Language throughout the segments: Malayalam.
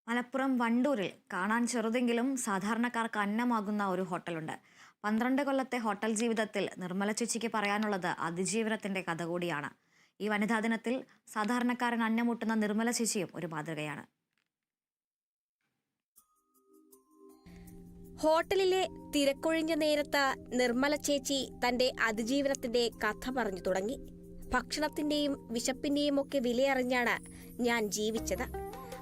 മലപ്പുറം വണ്ടൂരിൽ കാണാൻ ചെറുതെങ്കിലും സാധാരണക്കാർക്ക് അന്നമാകുന്ന ഒരു ഹോട്ടലുണ്ട്. 12 കൊല്ലത്തെ ഹോട്ടൽ ജീവിതത്തിൽ നിർമ്മല ചേച്ചിക്ക് പറയാനുള്ളത് അതിജീവനത്തിന്റെ കഥ കൂടിയാണ്. ഈ വനിതാ ദിനത്തിൽ സാധാരണക്കാരൻ അന്നമുട്ടുന്ന നിർമ്മല ചേച്ചിയും ഒരു മാതൃകയാണ്. ഹോട്ടലിലെ തിരക്കൊഴിഞ്ഞ നേരത്ത് നിർമ്മല ചേച്ചി തന്റെ അതിജീവനത്തിന്റെ കഥ പറഞ്ഞു തുടങ്ങി. ഭക്ഷണത്തിന്റെയും വിശപ്പിന്റെയും ഒക്കെ വിലയറിഞ്ഞാണ് ഞാൻ ജീവിച്ചത്.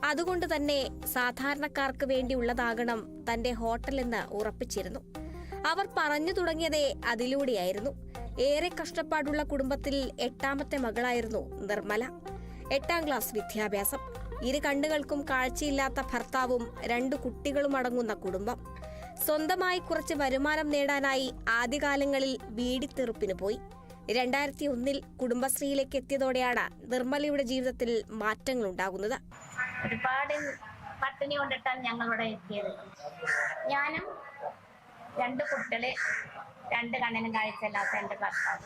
അതുകൊണ്ട് തന്നെ സാധാരണക്കാർക്ക് വേണ്ടിയുള്ളതാകണം തന്റെ ഹോട്ടലെന്ന് ഉറപ്പിച്ചിരുന്നു. അവർ പറഞ്ഞു തുടങ്ങിയതേ അതിലൂടെയായിരുന്നു. ഏറെ കഷ്ടപ്പാടുള്ള കുടുംബത്തിൽ 8ാമത്തെ മകളായിരുന്നു നിർമ്മല. 8ാം ക്ലാസ് വിദ്യാഭ്യാസം, ഇരു കണ്ണുകൾക്കും കാഴ്ചയില്ലാത്ത ഭർത്താവും 2 കുട്ടികളും അടങ്ങുന്ന കുടുംബം. സ്വന്തമായി കുറച്ച് വരുമാനം നേടാനായി ആദ്യകാലങ്ങളിൽ വീടിത്തെറുപ്പിന് പോയി. 2001-ൽ കുടുംബശ്രീയിലേക്ക് എത്തിയതോടെയാണ് നിർമ്മലയുടെ ജീവിതത്തിൽ മാറ്റങ്ങൾ ഉണ്ടാകുന്നത്. ഒരുപാട് പട്ടിണി കൊണ്ടിട്ടാണ് ഞങ്ങളിവിടെ എത്തിയത്. ഞാനും 2 കുട്ടികള്, 2 കണ്ണിനും കാഴ്ചയില്ലാത്ത 2 ഭർത്താവ്.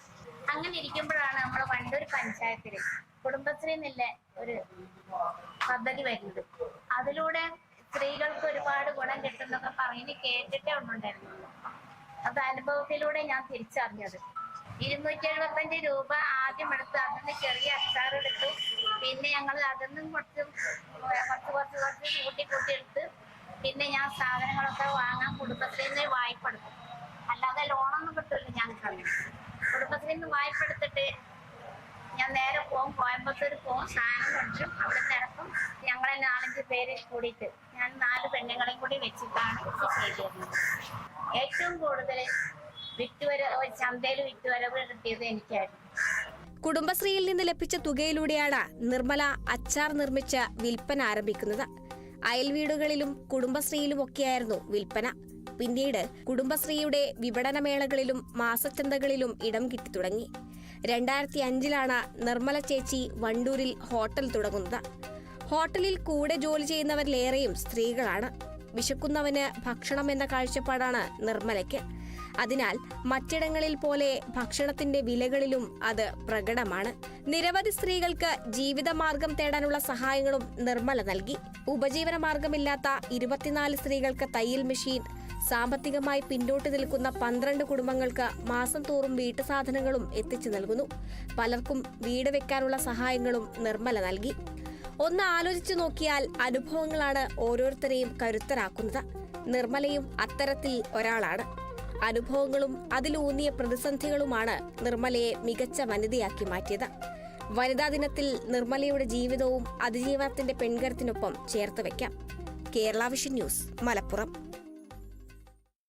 അങ്ങനെ ഇരിക്കുമ്പോഴാണ് നമ്മുടെ വണ്ടൂർ പഞ്ചായത്തിൽ കുടുംബശ്രീ എന്നുള്ള ഒരു പദ്ധതി വരുന്നത്. അതിലൂടെ സ്ത്രീകൾക്ക് ഒരുപാട് ഗുണം കിട്ടുന്നൊക്കെ പറയുന്നത് കേട്ടിട്ടേ ഒന്നുണ്ടായിരുന്നുള്ളൂ. അത് അനുഭവത്തിലൂടെ ഞാൻ തിരിച്ചറിഞ്ഞത്. 275 രൂപ ആദ്യം എടുത്ത് അതിന് ചെറിയ അച്ചാറെടുത്തു. പിന്നെ ഞങ്ങൾ അതിന്നും കുറച്ച് കൂട്ടി എടുത്ത് പിന്നെ ഞാൻ സാധനങ്ങളൊക്കെ വാങ്ങാൻ കുടുംബശ്രീയിൽ നിന്ന് വായ്പ എടുക്കും. അല്ലാതെ ലോണൊന്നും കിട്ടില്ല ഞങ്ങൾക്ക്. കുടുംബശ്രീയിൽ നിന്ന് വായ്പ എടുത്തിട്ട് ഞാൻ നേരെ പോകും, കോയമ്പത്തൂർ പോകും, സാധനം കൊണ്ടും അവിടെ നിരക്കും. ഞങ്ങളെ 4-5 പേര് കൂടിയിട്ട് ഞാൻ 4 പെണ്ണുങ്ങളെയും കൂടി വെച്ചിട്ടാണ് ഇത് ചെയ്തിരുന്നത്. ഏറ്റവും കൂടുതൽ ചന്തയിൽ വിറ്റുവരവ് കിട്ടിയത് എനിക്കായിരുന്നു. കുടുംബശ്രീയിൽ നിന്ന് ലഭിച്ച തുകയിലൂടെയാണ് നിർമ്മല അച്ചാർ നിർമ്മിച്ച് വിൽപ്പന ആരംഭിക്കുന്നത്. അയൽവീടുകളിലും കുടുംബശ്രീയിലും ഒക്കെയായിരുന്നു വിൽപ്പന. പിന്നീട് കുടുംബശ്രീയുടെ വിപണനമേളകളിലും മാസച്ചന്തകളിലും ഇടം കിട്ടി തുടങ്ങി. 2005-ലാണ് നിർമ്മല ചേച്ചി വണ്ടൂരിൽ ഹോട്ടൽ തുടങ്ങുന്നത്. ഹോട്ടലിൽ കൂടെ ജോലി ചെയ്യുന്നവരിലേറെയും സ്ത്രീകളാണ്. വിശക്കുന്നവന് ഭക്ഷണം എന്ന കാഴ്ചപ്പാടാണ് നിർമ്മലയ്ക്ക്. അതിനാൽ മറ്റിടങ്ങളിൽ പോലെ ഭക്ഷണത്തിന്റെ വിലകളിലും അത് പ്രകടമാണ്. നിരവധി സ്ത്രീകൾക്ക് ജീവിതമാർഗം തേടാനുള്ള സഹായങ്ങളും നിർമ്മല നൽകി. ഉപജീവന മാർഗമില്ലാത്ത 24 സ്ത്രീകൾക്ക് തയ്യൽ മെഷീൻ, സാമ്പത്തികമായി പിന്നോട്ട് നിൽക്കുന്ന 12 കുടുംബങ്ങൾക്ക് മാസം തോറും വീട്ടുസാധനങ്ങളും എത്തിച്ചു നൽകുന്നു. പലർക്കും വീട് വെക്കാനുള്ള സഹായങ്ങളും നിർമ്മല നൽകി. ഒന്ന് ആലോചിച്ചു നോക്കിയാൽ അനുഭവങ്ങളാണ് ഓരോരുത്തരെയും കരുത്തരാക്കുന്നത്. നിർമ്മലയും അത്തരത്തിൽ ഒരാളാണ്. അനുഭവങ്ങളും അതിലൂന്നിയ പ്രതിസന്ധികളുമാണ് നിർമ്മലയെ മികച്ച വനിതയാക്കി മാറ്റിയത്. വനിതാ ദിനത്തിൽ നിർമ്മലയുടെ ജീവിതവും അതിജീവനത്തിന്റെ പെൺകരുത്തിനൊപ്പം ചേർത്ത് വയ്ക്കാം. Kerala vision news, Malappuram.